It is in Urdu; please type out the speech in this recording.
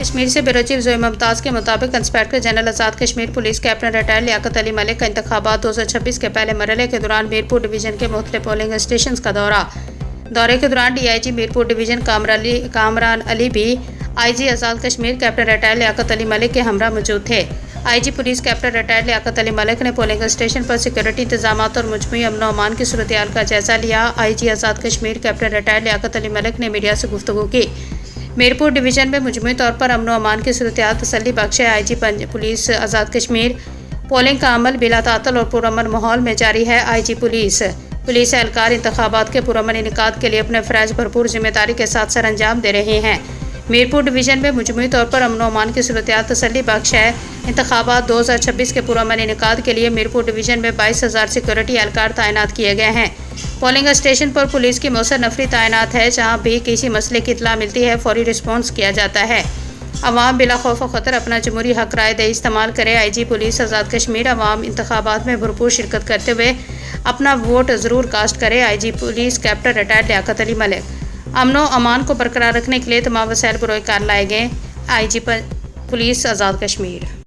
کشمیر سے بیورو چیف زوئی ممتاز کے مطابق inspector general Azad Kashmir police captain retired Liaquat Ali ملک کا انتخابات 2026 کے پہلے مرحلے کے دوران میرپور ڈویژن کے مختلف پولنگ اسٹیشنز کا دورے کے دوران D I G Mirpur division Kamran Ali بھی I G Azad Kashmir captain retired Liaquat Ali Malik کے ہمراہ موجود تھے۔ I G police captain retired Liaquat Ali Malik نے پولنگ اسٹیشن پر سیکورٹی انتظامات اور مجموعی امن و امان کی صورتحال کا جائزہ لیا۔ آئی G Azad Kashmir captain retired Liaquat Ali Malik نے میڈیا سے گفتگو کی۔ میرپور ڈویژن میں مجموعی طور پر امن و امان کی صورتحال تسلی بخش ہے۔ آئی G police Azad Kashmir polling کا عمل بلا تعطل اور پرامن ماحول میں جاری ہے۔ آئی جی پولیس اہلکار انتخابات کے پرامن انعقاد کے لیے اپنے فرائض بھرپور ذمہ داری کے ساتھ سر انجام دے رہے ہیں۔ میرپور ڈویژن میں مجموعی طور پر امن و امان کی صورتحال تسلی بخش ہے۔ انتخابات 2026 کے پرامن انعقاد کے لیے میرپور ڈویژن میں 22,000 سیکورٹی اہلکار تعینات کیے گئے ہیں۔ پولنگ اسٹیشن پر پولیس کی موثر نفری تعینات ہے۔ جہاں بھی کسی مسئلے کی اطلاع ملتی ہے فوری رسپانس کیا جاتا ہے۔ عوام بلا خوف و خطر اپنا جمہوری حق رائے دہی استعمال کرے۔ آئی جی پولیس آزاد کشمیر عوام انتخابات میں بھرپور شرکت کرتے ہوئے اپنا ووٹ ضرور کاسٹ کرے۔ آئی G police captain retired Liaquat Ali ملک۔ امن و امان کو برقرار رکھنے کے لیے تمام وسائل بروئے کار لائے گئے۔ آئی جی پولیس آزاد کشمیر۔